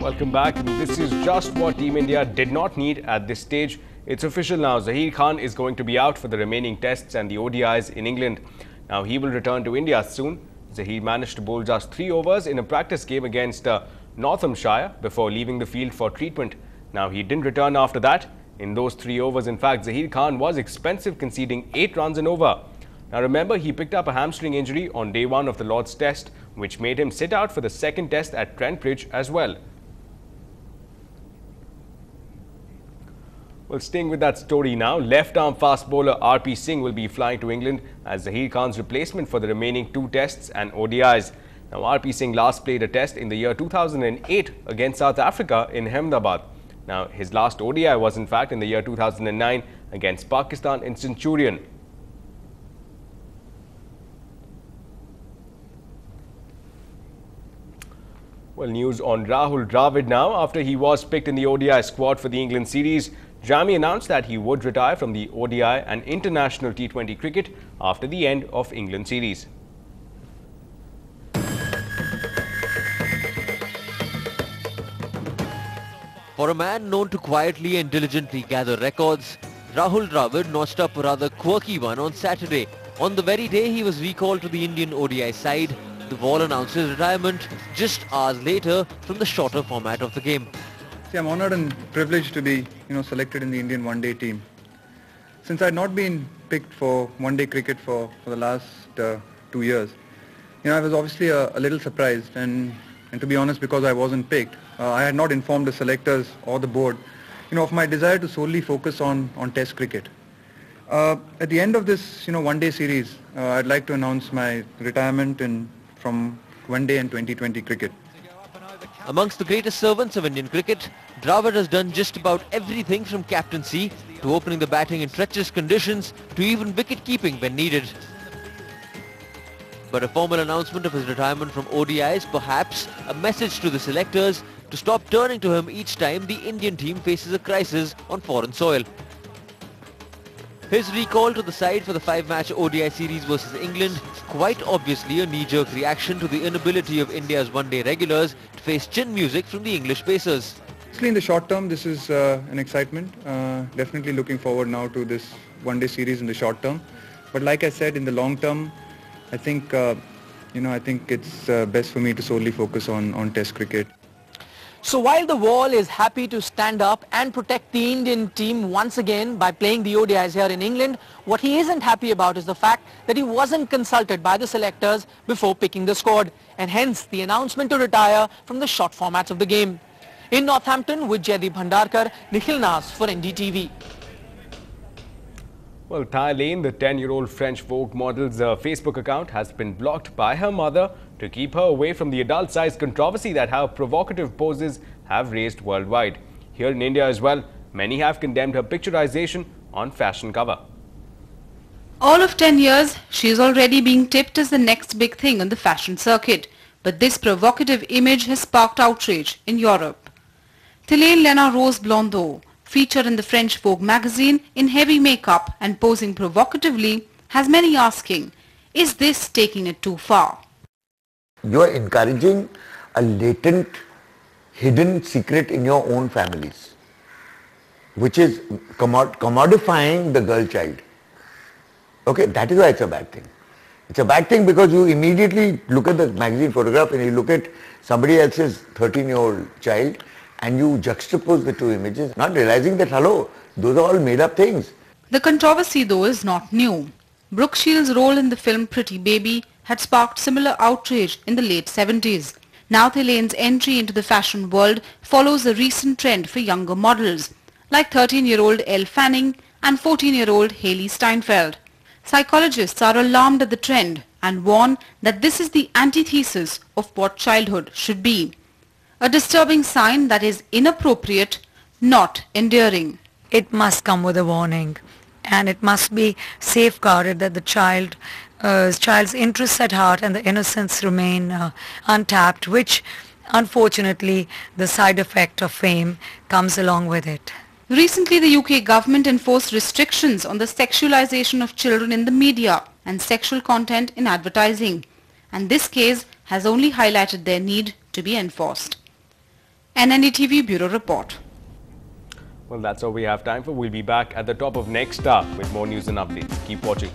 Welcome back. This is just what Team India did not need at this stage. It's official now. Zahir Khan is going to be out for the remaining tests and the ODIs in England. Now he will return to India soon. Zahir managed to bowl just 3 overs in a practice game against Nottinghamshire before leaving the field for treatment. Now he didn't return after that. In those 3 overs, in fact, Zahir Khan was expensive, conceding 8 runs an over. Now remember, he picked up a hamstring injury on day 1 of the Lord's Test, which made him sit out for the second test at Trent Bridge as well. Well, staying with that story now, left-arm fast bowler RP Singh will be flying to England as Zahir Khan's replacement for the remaining 2 tests and ODIs. Now, RP Singh last played a test in the year 2008 against South Africa in Ahmedabad. Now, his last ODI was in fact in the year 2009 against Pakistan in Centurion. Well, news on Rahul Dravid now. After he was picked in the ODI squad for the England series, Jami announced that he would retire from the ODI and international T20 cricket after the end of England series. For a man known to quietly and diligently gather records, Rahul Dravid notched up a rather quirky one on Saturday. On the very day he was recalled to the Indian ODI side, the ball announced his retirement just hours later from the shorter format of the game. See, I'm honoured and privileged to be, selected in the Indian one-day team. Since I had not been picked for one-day cricket for the last 2 years, I was obviously a little surprised, and to be honest, because I wasn't picked, I had not informed the selectors or the board, of my desire to solely focus on Test cricket. At the end of this, one-day series, I'd like to announce my retirement from one-day and 2020 cricket. Amongst the greatest servants of Indian cricket, Dravid has done just about everything from captaincy to opening the batting in treacherous conditions to even wicket-keeping when needed. But a formal announcement of his retirement from ODIs, perhaps a message to the selectors to stop turning to him each time the Indian team faces a crisis on foreign soil. His recall to the side for the 5-match ODI series versus England, quite obviously a knee-jerk reaction to the inability of India's one-day regulars to face chin music from the English pacers. In the short term, this is an excitement. Definitely looking forward now to this one-day series in the short term. But like I said, in the long term, I think it's best for me to solely focus on Test cricket. So while the Wall is happy to stand up and protect the Indian team once again by playing the ODIs here in England, what he isn't happy about is the fact that he wasn't consulted by the selectors before picking the squad, and hence the announcement to retire from the short formats of the game. In Northampton with Jaideep Bhandarkar, Nikhil Nas for NDTV. Well, Thai Lane, the 10-year-old French Vogue model's Facebook account has been blocked by her mother to keep her away from the adult-sized controversy that her provocative poses have raised worldwide. Here in India as well, many have condemned her picturization on fashion cover. All of 10 years, she is already being tipped as the next big thing on the fashion circuit. But this provocative image has sparked outrage in Europe. Thélène Lena Rose Blondeau, featured in the French Vogue magazine in heavy makeup and posing provocatively, has many asking, is this taking it too far? You are encouraging a latent, hidden secret in your own families, which is commodifying the girl child. Okay, that is why it's a bad thing. It's a bad thing because you immediately look at the magazine photograph and you look at somebody else's 13-year-old child and you juxtapose the two images, not realizing that, hello, those are all made up things. The controversy though is not new. Brooke Shields' role in the film Pretty Baby had sparked similar outrage in the late 70s. Now Thélène's entry into the fashion world follows a recent trend for younger models, like 13-year-old Elle Fanning and 14-year-old Hailey Steinfeld. Psychologists are alarmed at the trend and warn that this is the antithesis of what childhood should be. A disturbing sign that is inappropriate, not endearing. It must come with a warning, and it must be safeguarded that the child's interests at heart and the innocence remain untapped, which unfortunately the side effect of fame comes along with it. Recently, the UK government enforced restrictions on the sexualization of children in the media and sexual content in advertising. and this case has only highlighted their need to be enforced. An NDTV Bureau Report. Well, that's all we have time for. We'll be back at the top of next hour with more news and updates. Keep watching.